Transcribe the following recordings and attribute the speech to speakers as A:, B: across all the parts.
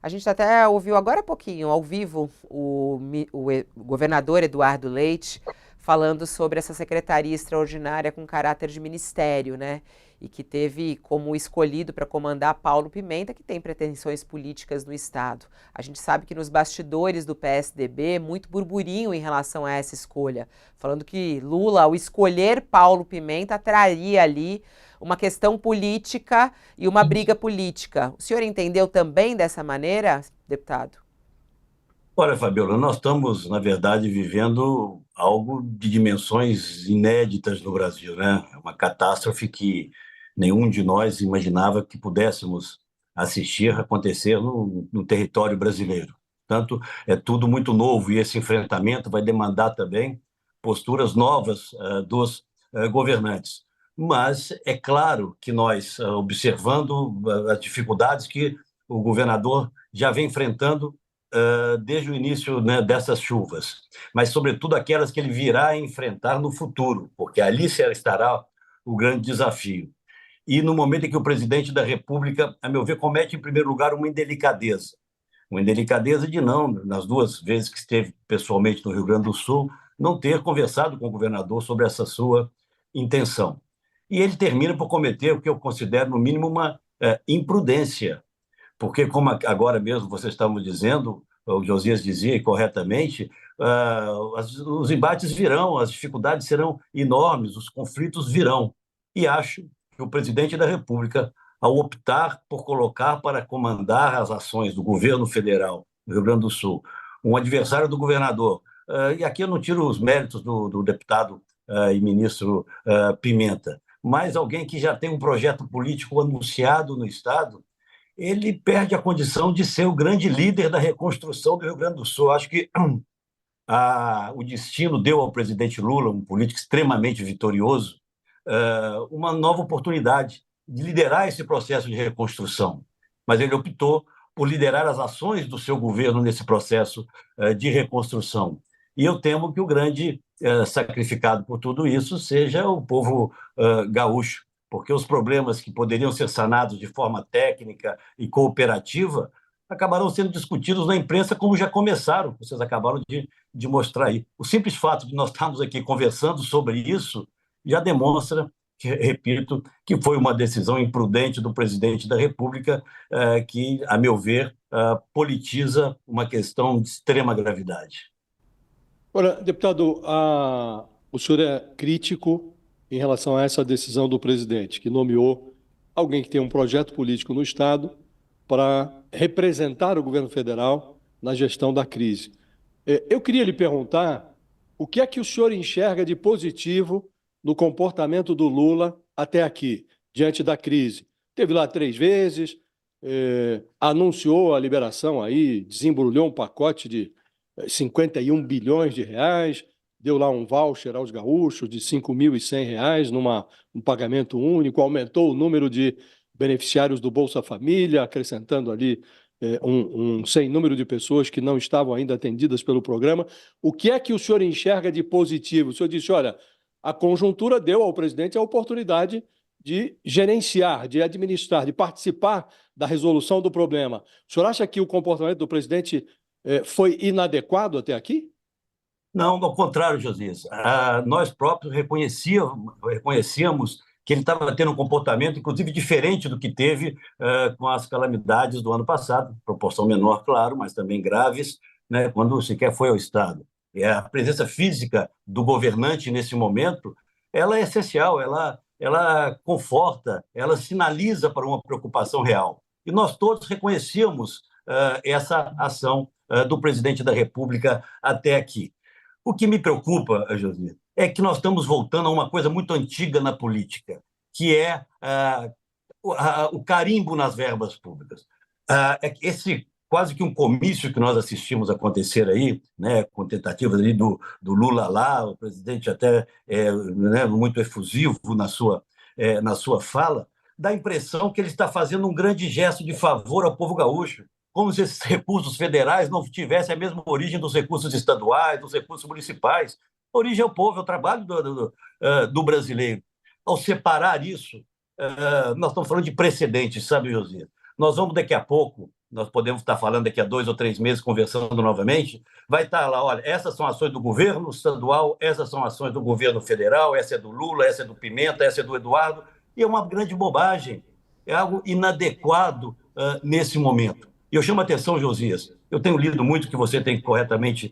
A: A gente até ouviu agora há pouquinho, ao vivo, o governador Eduardo Leite falando sobre essa secretaria extraordinária com caráter de ministério, né? E que teve como escolhido para comandar Paulo Pimenta, que tem pretensões políticas no Estado. A gente sabe que nos bastidores do PSDB, muito burburinho em relação a essa escolha, falando que Lula, ao escolher Paulo Pimenta, traria ali uma questão política e uma briga política. O senhor entendeu também dessa maneira, deputado?
B: Olha, Fabiola, nós estamos, na verdade, vivendo algo de dimensões inéditas no Brasil, né? É uma catástrofe que nenhum de nós imaginava que pudéssemos assistir acontecer no território brasileiro. Portanto, é tudo muito novo e esse enfrentamento vai demandar também posturas novas dos governantes. Mas é claro que nós, observando as dificuldades que o governador já vem enfrentando desde o início, né, dessas chuvas, mas sobretudo aquelas que ele virá enfrentar no futuro, porque ali estará o grande desafio. E no momento em que o presidente da República, a meu ver, comete em primeiro lugar uma indelicadeza de não, nas duas vezes que esteve pessoalmente no Rio Grande do Sul, não ter conversado com o governador sobre essa sua intenção. E ele termina por cometer o que eu considero, no mínimo, uma imprudência, porque, como agora mesmo vocês estavam dizendo, o Josias dizia e corretamente, os embates virão, as dificuldades serão enormes, os conflitos virão. E acho que o presidente da República, ao optar por colocar para comandar as ações do governo federal do Rio Grande do Sul, um adversário do governador, e aqui eu não tiro os méritos do deputado e ministro Pimenta, mas alguém que já tem um projeto político anunciado no Estado, ele perde a condição de ser o grande líder da reconstrução do Rio Grande do Sul. Acho que o destino deu ao presidente Lula, um político extremamente vitorioso, uma nova oportunidade de liderar esse processo de reconstrução. Mas ele optou por liderar as ações do seu governo nesse processo de reconstrução. E eu temo que o grande sacrificado por tudo isso seja o povo gaúcho, porque os problemas que poderiam ser sanados de forma técnica e cooperativa acabaram sendo discutidos na imprensa, como já começaram, vocês acabaram de mostrar aí. O simples fato de nós estarmos aqui conversando sobre isso já demonstra, repito, que foi uma decisão imprudente do presidente da República, que, a meu ver, politiza uma questão de extrema gravidade.
C: Ora, deputado, o senhor é crítico em relação a essa decisão do presidente, que nomeou alguém que tem um projeto político no Estado para representar o governo federal na gestão da crise. Eu queria lhe perguntar o que é que o senhor enxerga de positivo no comportamento do Lula até aqui, diante da crise. Teve lá 3 vezes, anunciou a liberação aí, desembrulhou um pacote de 51 bilhões de reais, deu lá um voucher aos gaúchos de R$ 5.100 num pagamento único, aumentou o número de beneficiários do Bolsa Família, acrescentando ali sem número de pessoas que não estavam ainda atendidas pelo programa. O que é que o senhor enxerga de positivo? O senhor disse, olha, a conjuntura deu ao presidente a oportunidade de gerenciar, de administrar, de participar da resolução do problema. O senhor acha que o comportamento do presidente foi inadequado até aqui?
B: Não, ao contrário, Josias. Nós próprios reconhecíamos que ele estava tendo um comportamento, inclusive, diferente do que teve com as calamidades do ano passado, proporção menor, claro, mas também graves, né, quando sequer foi ao Estado. E a presença física do governante nesse momento, ela é essencial, ela conforta, ela sinaliza para uma preocupação real. E nós todos reconhecíamos essa ação do presidente da República até aqui. O que me preocupa, Josias, é que nós estamos voltando a uma coisa muito antiga na política, que é o carimbo nas verbas públicas. Esse quase que um comício que nós assistimos acontecer aí, né, com tentativas ali do Lula lá, o presidente até né, muito efusivo na sua fala, dá a impressão que ele está fazendo um grande gesto de favor ao povo gaúcho, como se esses recursos federais não tivessem a mesma origem dos recursos estaduais, dos recursos municipais. A origem é o povo, é o trabalho do brasileiro. Ao separar isso, nós estamos falando de precedentes, sabe, Josias? Nós vamos, daqui a pouco, nós podemos estar falando daqui a 2 ou 3 meses, conversando novamente, vai estar lá, olha, essas são ações do governo estadual, essas são ações do governo federal, essa é do Lula, essa é do Pimenta, essa é do Eduardo, e é uma grande bobagem, é algo inadequado nesse momento. E eu chamo a atenção, Josias, eu tenho lido muito que você tem corretamente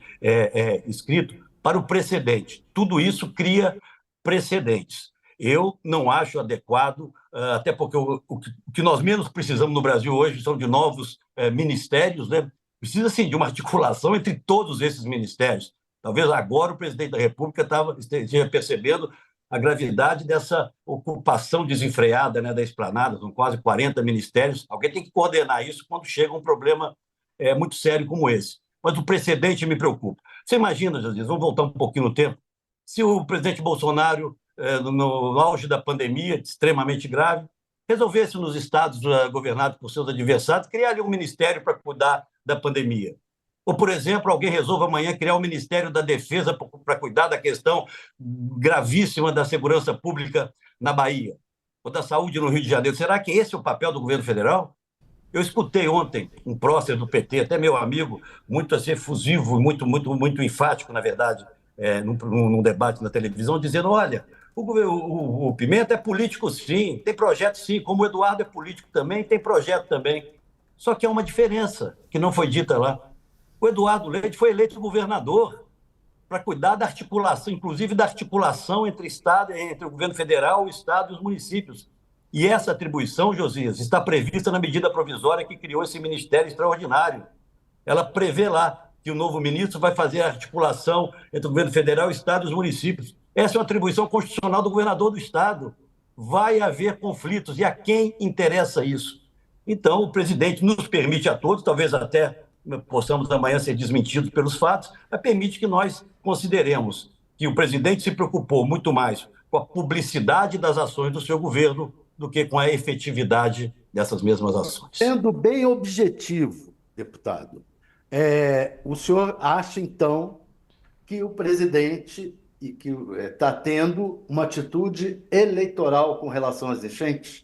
B: escrito, para o precedente. Tudo isso cria precedentes. Eu não acho adequado, até porque o que nós menos precisamos no Brasil hoje são de novos ministérios, né? Precisa, sim, de uma articulação entre todos esses ministérios. Talvez agora o presidente da República esteja percebendo a gravidade dessa ocupação desenfreada, né, da esplanada, são quase 40 ministérios. Alguém tem que coordenar isso quando chega um problema muito sério como esse. Mas o precedente me preocupa. Você imagina, Jesus, vamos voltar um pouquinho no tempo, se o presidente Bolsonaro, no auge da pandemia, extremamente grave, resolvesse nos estados governados por seus adversários criar ali um ministério para cuidar da pandemia. Ou, por exemplo, alguém resolve amanhã criar um Ministério da Defesa para cuidar da questão gravíssima da segurança pública na Bahia, ou da saúde no Rio de Janeiro. Será que esse é o papel do governo federal? Eu escutei ontem um prócer do PT, até meu amigo, muito assim, efusivo, muito enfático, na verdade, num debate na televisão, dizendo, olha, o Pimenta é político sim, tem projeto sim, como o Eduardo é político também, tem projeto também. Só que há uma diferença que não foi dita lá. O Eduardo Leite foi eleito governador para cuidar da articulação, inclusive da articulação entre o governo federal, o Estado e os municípios. E essa atribuição, Josias, está prevista na medida provisória que criou esse Ministério Extraordinário. Ela prevê lá que o novo ministro vai fazer a articulação entre o governo federal, o Estado e os municípios. Essa é uma atribuição constitucional do governador do Estado. Vai haver conflitos. E a quem interessa isso? Então, o presidente nos permite a todos, talvez até possamos amanhã ser desmentidos pelos fatos, mas permite que nós consideremos que o presidente se preocupou muito mais com a publicidade das ações do seu governo do que com a efetividade dessas mesmas ações.
D: Sendo bem objetivo, deputado, o senhor acha, então, que o presidente está tendo uma atitude eleitoral com relação às enchentes?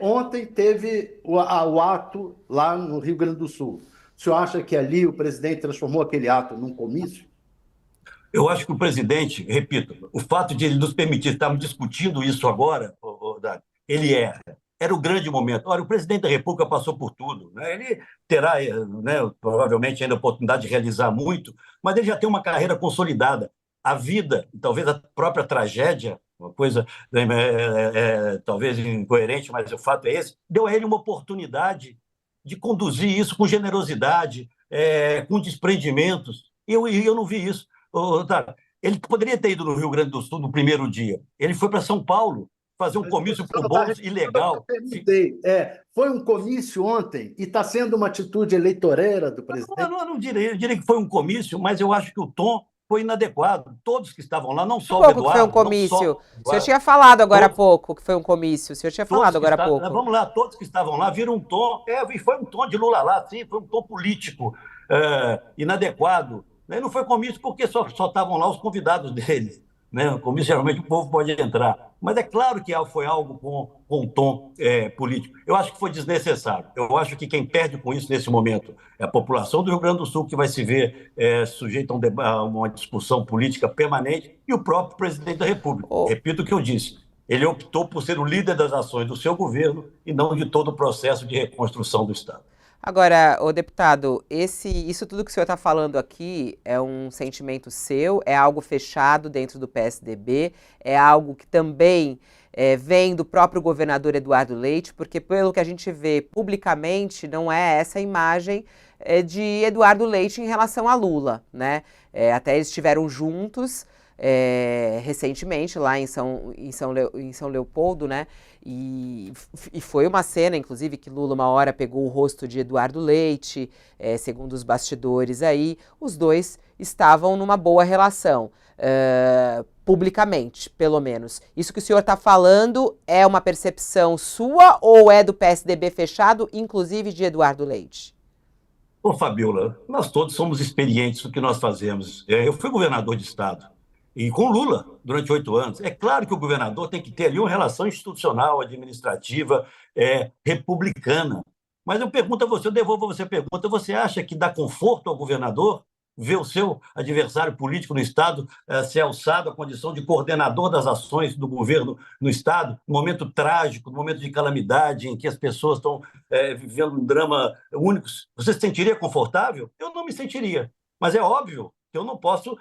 D: Ontem teve o ato lá no Rio Grande do Sul. O senhor acha que ali o presidente transformou aquele ato num comício?
B: Eu acho que o presidente, repito, o fato de ele nos permitir, estarmos discutindo isso agora, ele era o grande momento. Olha, o presidente da República passou por tudo, né? Ele terá, né, provavelmente ainda a oportunidade de realizar muito, mas ele já tem uma carreira consolidada. A vida, talvez a própria tragédia, uma coisa talvez incoerente, mas o fato é esse, deu a ele uma oportunidade de conduzir isso com generosidade, com desprendimentos. E eu não vi isso. Ele poderia ter ido no Rio Grande do Sul no primeiro dia. Ele foi para São Paulo fazer um comício pro bolso ilegal.
D: Foi um comício ontem e está sendo uma atitude eleitoreira do presidente?
B: Eu não diria que foi um comício, mas eu acho que o tom foi inadequado. Todos que estavam lá, não só o Eduardo...
A: que foi um comício. O senhor tinha falado agora há pouco que foi um comício. O senhor tinha falado agora há pouco.
B: Vamos lá, todos que estavam lá viram um tom... E foi um tom de Lula lá, sim, foi um tom político inadequado. Não foi comício porque só estavam lá os convidados deles. Né? Comício, geralmente, o povo pode entrar. Mas é claro que foi algo com um tom político. Eu acho que foi desnecessário. Eu acho que quem perde com isso nesse momento é a população do Rio Grande do Sul, que vai se ver sujeita a uma discussão política permanente, e o próprio presidente da República. Repito o que eu disse. Ele optou por ser o líder das ações do seu governo e não de todo o processo de reconstrução do Estado.
A: Agora, deputado, isso tudo que o senhor está falando aqui é um sentimento seu, é algo fechado dentro do PSDB, é algo que também vem do próprio governador Eduardo Leite, porque pelo que a gente vê publicamente, não é essa a imagem de Eduardo Leite em relação a Lula, né? Até eles estiveram juntos recentemente lá em São Leopoldo, né? E foi uma cena, inclusive, que Lula uma hora pegou o rosto de Eduardo Leite, segundo os bastidores aí, os dois estavam numa boa relação, publicamente, pelo menos. Isso que o senhor está falando é uma percepção sua ou é do PSDB fechado, inclusive de Eduardo Leite?
B: Ô, Fabiola, nós todos somos experientes no que nós fazemos. Eu fui governador de Estado. E com Lula, durante 8 anos. É claro que o governador tem que ter ali uma relação institucional, administrativa, republicana. Mas eu pergunto a você, eu devolvo a você a pergunta, você acha que dá conforto ao governador ver o seu adversário político no Estado ser alçado à condição de coordenador das ações do governo no Estado, num momento trágico, num momento de calamidade, em que as pessoas estão vivendo um drama único? Você se sentiria confortável? Eu não me sentiria. Mas é óbvio que eu não posso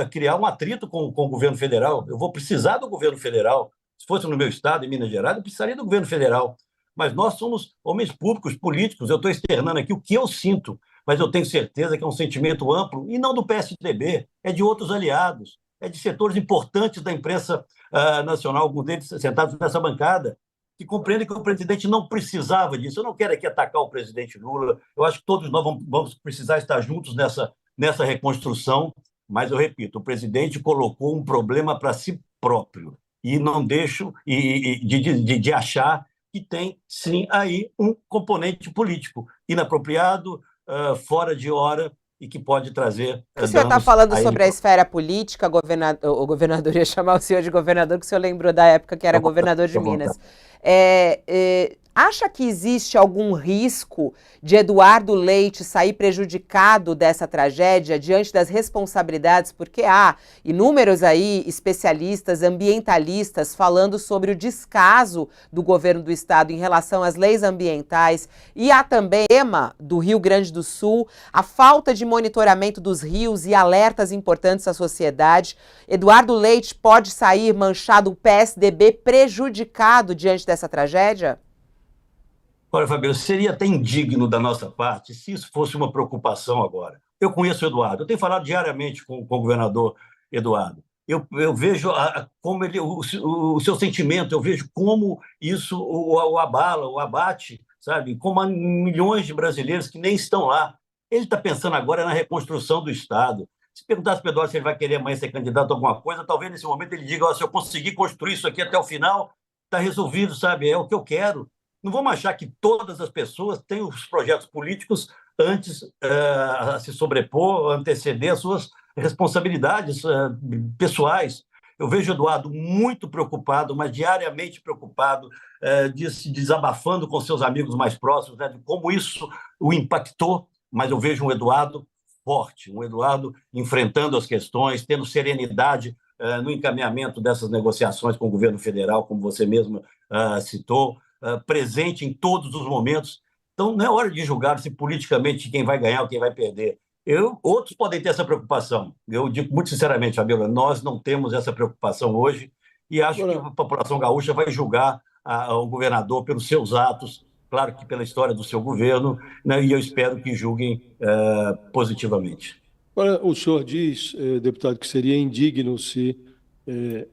B: criar um atrito com o governo federal. Eu vou precisar do governo federal. Se fosse no meu estado, em Minas Gerais, eu precisaria do governo federal. Mas nós somos homens públicos, políticos. Eu estou externando aqui o que eu sinto, mas eu tenho certeza que é um sentimento amplo, e não do PSDB, é de outros aliados, é de setores importantes da imprensa nacional, alguns deles sentados nessa bancada, que compreendem que o presidente não precisava disso. Eu não quero aqui atacar o presidente Lula, eu acho que todos nós vamos precisar estar juntos nessa reconstrução, mas eu repito, o presidente colocou um problema para si próprio, e não deixo de achar que tem, sim, aí um componente político inapropriado, fora de hora, e que pode trazer
A: O senhor está
B: danos
A: falando
B: a ele.
A: sobre a esfera política, o governador ia chamar o senhor de governador, que o senhor lembrou da época que era governador de Minas. Acha que existe algum risco de Eduardo Leite sair prejudicado dessa tragédia diante das responsabilidades? Porque há inúmeros aí especialistas, ambientalistas, falando sobre o descaso do governo do estado em relação às leis ambientais, e há também o tema do Rio Grande do Sul, a falta de monitoramento dos rios e alertas importantes à sociedade. Eduardo Leite pode sair manchado, o PSDB prejudicado diante dessa tragédia?
B: Olha, Fabio, seria até indigno da nossa parte se isso fosse uma preocupação agora. Eu conheço o Eduardo, eu tenho falado diariamente com o governador Eduardo. Eu vejo como o seu sentimento, eu vejo como isso o abala, o abate, sabe? Como há milhões de brasileiros que nem estão lá. Ele está pensando agora na reconstrução do Estado. Se perguntasse para o Eduardo se ele vai querer amanhã ser candidato a alguma coisa, talvez nesse momento ele diga: se eu conseguir construir isso aqui até o final, está resolvido, sabe? É o que eu quero. Não vamos achar que todas as pessoas têm os projetos políticos antes a se sobrepor, anteceder as suas responsabilidades pessoais. Eu vejo o Eduardo muito preocupado, mas diariamente preocupado, desabafando com seus amigos mais próximos, né, de como isso o impactou, mas eu vejo um Eduardo forte, um Eduardo enfrentando as questões, tendo serenidade no encaminhamento dessas negociações com o governo federal, como você mesmo citou, presente em todos os momentos. Então, não é hora de julgar se politicamente quem vai ganhar ou quem vai perder. Outros podem ter essa preocupação. Eu digo muito sinceramente, Fabiola, nós não temos essa preocupação hoje, e acho que a população gaúcha vai julgar o governador pelos seus atos, claro que pela história do seu governo, né, e eu espero que julguem positivamente.
C: Agora, o senhor diz, deputado, que seria indigno se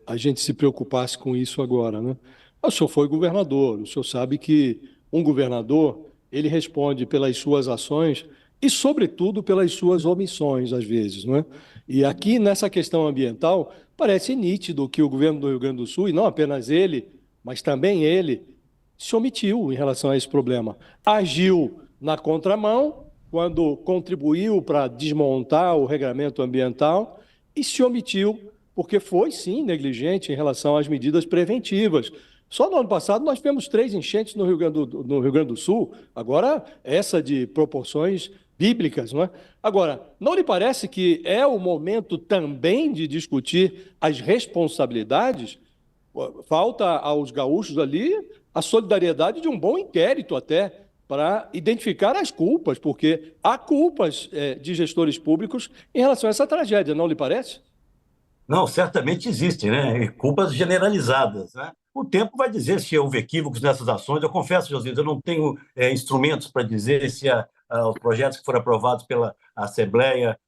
C: a gente se preocupasse com isso agora, né? O senhor foi governador, o senhor sabe que um governador, ele responde pelas suas ações e, sobretudo, pelas suas omissões, às vezes, não é? E aqui, nessa questão ambiental, parece nítido que o governo do Rio Grande do Sul, e não apenas ele, mas também ele, se omitiu em relação a esse problema. Agiu na contramão, quando contribuiu para desmontar o regramento ambiental, e se omitiu porque foi, sim, negligente em relação às medidas preventivas. Só no ano passado nós tivemos 3 enchentes no Rio Grande do Sul, agora essa de proporções bíblicas, não é? Agora, não lhe parece que é o momento também de discutir as responsabilidades? Falta aos gaúchos ali a solidariedade de um bom inquérito até, para identificar as culpas, porque há culpas de gestores públicos em relação a essa tragédia, não lhe parece?
B: Não, certamente existem, né? Culpas generalizadas, né? O tempo vai dizer se houve equívocos nessas ações. Eu confesso, Josias, eu não tenho instrumentos para dizer se os projetos que foram aprovados pela Assembleia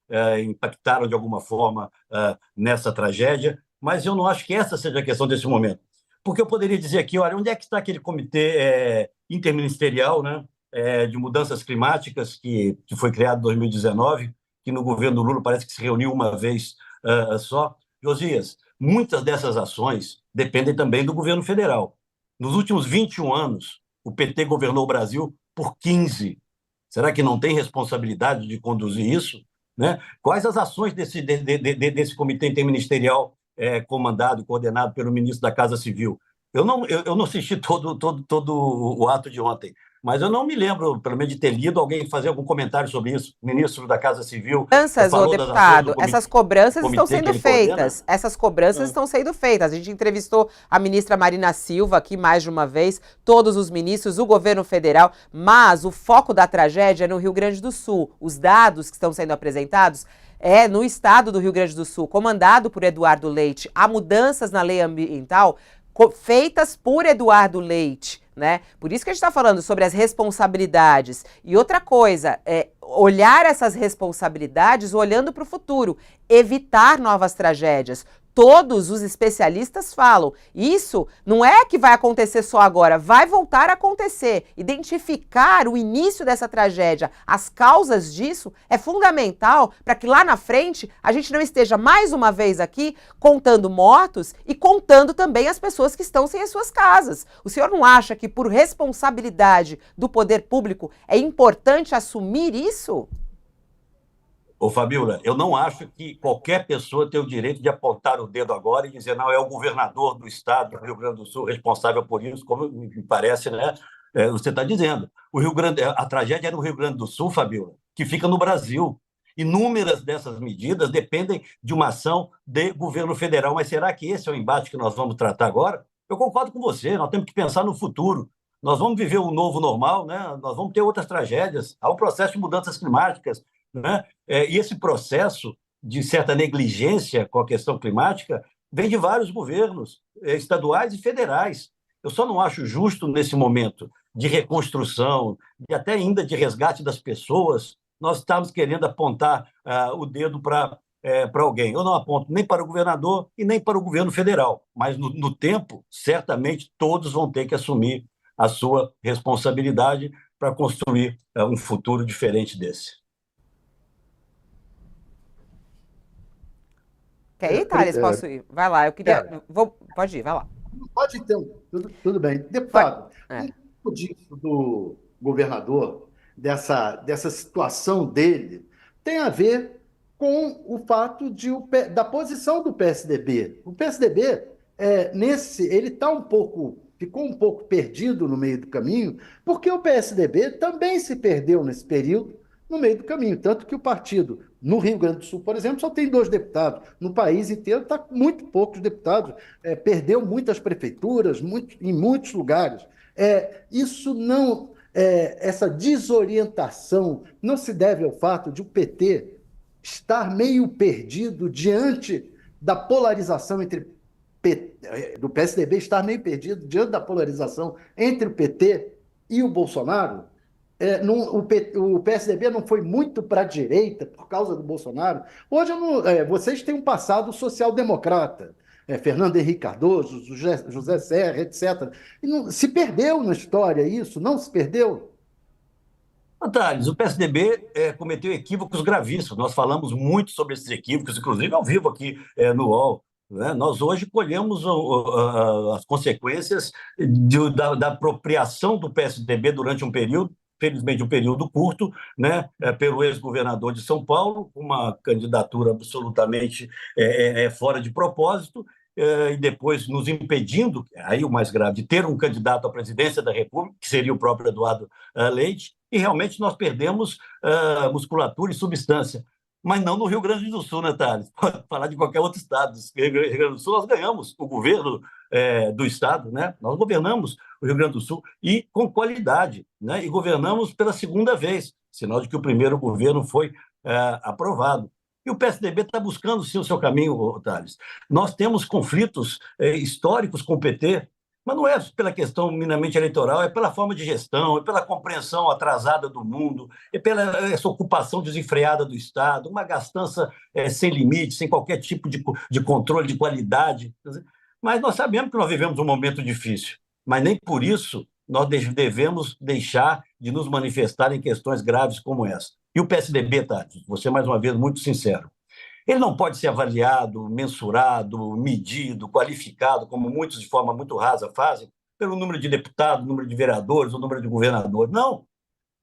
B: impactaram de alguma forma nessa tragédia, mas eu não acho que essa seja a questão desse momento. Porque eu poderia dizer aqui, olha, onde é que está aquele comitê interministerial, né, de mudanças climáticas que foi criado em 2019, que no governo do Lula parece que se reuniu uma vez só. Josias, muitas dessas ações dependem também do governo federal. Nos últimos 21 anos, o PT governou o Brasil por 15. Será que não tem responsabilidade de conduzir isso? Né? Quais as ações desse comitê interministerial comandado e coordenado pelo ministro da Casa Civil? Eu não assisti todo o ato de ontem, mas eu não me lembro, pelo menos, de ter lido alguém fazer algum comentário sobre isso. O ministro da Casa Civil
A: Cobranças, ô
B: falou das ações do
A: deputado, essas cobranças estão
B: comitê que
A: sendo
B: ele coordena.
A: feitas. Essas cobranças estão sendo feitas. A gente entrevistou a ministra Marina Silva aqui mais de uma vez, todos os ministros, o governo federal, mas o foco da tragédia é no Rio Grande do Sul. Os dados que estão sendo apresentados é no estado do Rio Grande do Sul, comandado por Eduardo Leite. Há mudanças na lei ambiental feitas por Eduardo Leite, né? Por isso que a gente está falando sobre as responsabilidades. E outra coisa, olhar essas responsabilidades olhando para o futuro, evitar novas tragédias. Todos os especialistas falam, isso não é que vai acontecer só agora, vai voltar a acontecer. Identificar o início dessa tragédia, as causas disso, é fundamental para que lá na frente a gente não esteja mais uma vez aqui contando mortos e contando também as pessoas que estão sem as suas casas. O senhor não acha que por responsabilidade do poder público é importante assumir isso?
B: Ô, Fabíola, eu não acho que qualquer pessoa tem o direito de apontar o dedo agora e dizer, não, é o governador do estado do Rio Grande do Sul responsável por isso, como me parece, né? Você está dizendo. A tragédia é no Rio Grande do Sul, Fabíola, que fica no Brasil. Inúmeras dessas medidas dependem de uma ação de governo federal. Mas será que esse é o embate que nós vamos tratar agora? Eu concordo com você, nós temos que pensar no futuro. Nós vamos viver um novo normal, né? Nós vamos ter outras tragédias. Há um processo de mudanças climáticas, né? E esse processo de certa negligência com a questão climática vem de vários governos, estaduais e federais. Eu só não acho justo, nesse momento de reconstrução, e até ainda de resgate das pessoas, nós estamos querendo apontar o dedo para alguém. Eu não aponto nem para o governador e nem para o governo federal, mas no tempo, certamente, todos vão ter que assumir a sua responsabilidade para construir um futuro diferente desse.
A: Quer ir, Thales? Posso ir? Vai lá, eu queria... Pode ir, vai lá.
D: Pode então, tudo bem. Deputado, um pouco disso do governador, dessa situação dele, tem a ver com o fato da posição do PSDB. O PSDB, ele ficou um pouco perdido no meio do caminho, porque o PSDB também se perdeu nesse período no meio do caminho. Tanto que o partido, no Rio Grande do Sul, por exemplo, só tem 2 deputados. No país inteiro está com muito poucos deputados. Perdeu muitas prefeituras, em muitos lugares. Isso não... essa desorientação não se deve ao fato de o PT estar meio perdido diante da polarização do PSDB estar meio perdido diante da polarização entre o PT e o Bolsonaro. O PSDB não foi muito para a direita por causa do Bolsonaro. Hoje, vocês têm um passado social-democrata. Fernando Henrique Cardoso, José Serra, etc. Se perdeu na história isso? Não se perdeu?
B: Thales, o PSDB cometeu equívocos gravíssimos. Nós falamos muito sobre esses equívocos, inclusive ao vivo aqui no UOL. Né? Nós hoje colhemos as consequências da apropriação do PSDB durante um período, felizmente um período curto, né, pelo ex-governador de São Paulo, uma candidatura absolutamente fora de propósito, e depois nos impedindo, aí o mais grave, de ter um candidato à presidência da República, que seria o próprio Eduardo Leite, e realmente nós perdemos musculatura e substância. Mas não no Rio Grande do Sul, né, Thales? Pode falar de qualquer outro estado. No Rio Grande do Sul, nós ganhamos o governo do estado, né? Nós governamos o Rio Grande do Sul e com qualidade, né? E governamos pela segunda vez, sinal de que o primeiro governo foi aprovado. E o PSDB está buscando, sim, o seu caminho, Thales. Nós temos conflitos históricos com o PT, mas não é pela questão minimamente eleitoral, é pela forma de gestão, é pela compreensão atrasada do mundo, é pela essa ocupação desenfreada do Estado, uma gastança sem limite, sem qualquer tipo de controle de qualidade. Mas nós sabemos que nós vivemos um momento difícil, mas nem por isso nós devemos deixar de nos manifestar em questões graves como essa. E o PSDB, Tati, você mais uma vez muito sincero, ele não pode ser avaliado, mensurado, medido, qualificado, como muitos de forma muito rasa fazem, pelo número de deputados, número de vereadores, o número de governadores. Não.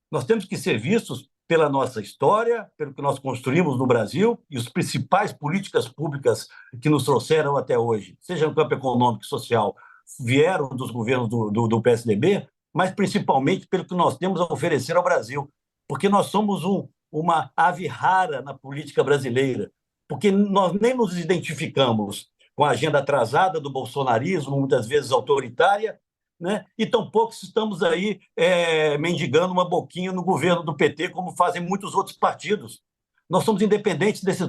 B: Nós temos que ser vistos pela nossa história, pelo que nós construímos no Brasil e as principais políticas públicas que nos trouxeram até hoje, seja no campo econômico e social, vieram dos governos do PSDB, mas principalmente pelo que nós temos a oferecer ao Brasil, porque nós somos uma ave rara na política brasileira, porque nós nem nos identificamos com a agenda atrasada do bolsonarismo, muitas vezes autoritária, né? E tampouco estamos aí mendigando uma boquinha no governo do PT, como fazem muitos outros partidos. Nós somos independentes desses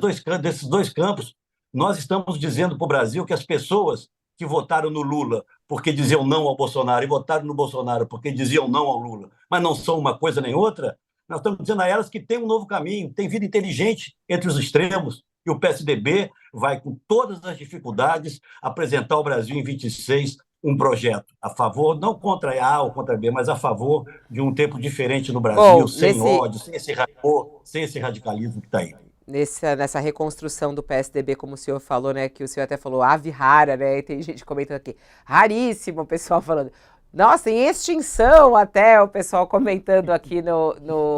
B: dois campos. Nós estamos dizendo para o Brasil que as pessoas que votaram no Lula porque diziam não ao Bolsonaro e votaram no Bolsonaro porque diziam não ao Lula, mas não são uma coisa nem outra, nós estamos dizendo a elas que tem um novo caminho, tem vida inteligente entre os extremos, e o PSDB vai, com todas as dificuldades, apresentar ao Brasil em 26 um projeto a favor, não contra A ou contra B, mas a favor de um tempo diferente no Brasil,
A: Bom,
B: sem ódio, sem esse rancor, sem esse radicalismo que está aí.
A: Nessa reconstrução do PSDB, como o senhor falou, né, que o senhor até falou ave rara, né, e tem gente comentando aqui, raríssimo, o pessoal falando, nossa, em extinção até, o pessoal comentando aqui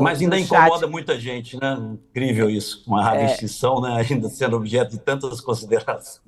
B: Mas ainda
A: no
B: incomoda
A: chat.
B: muita gente, né? Incrível isso, uma rara extinção, né, ainda sendo objeto de tantas considerações.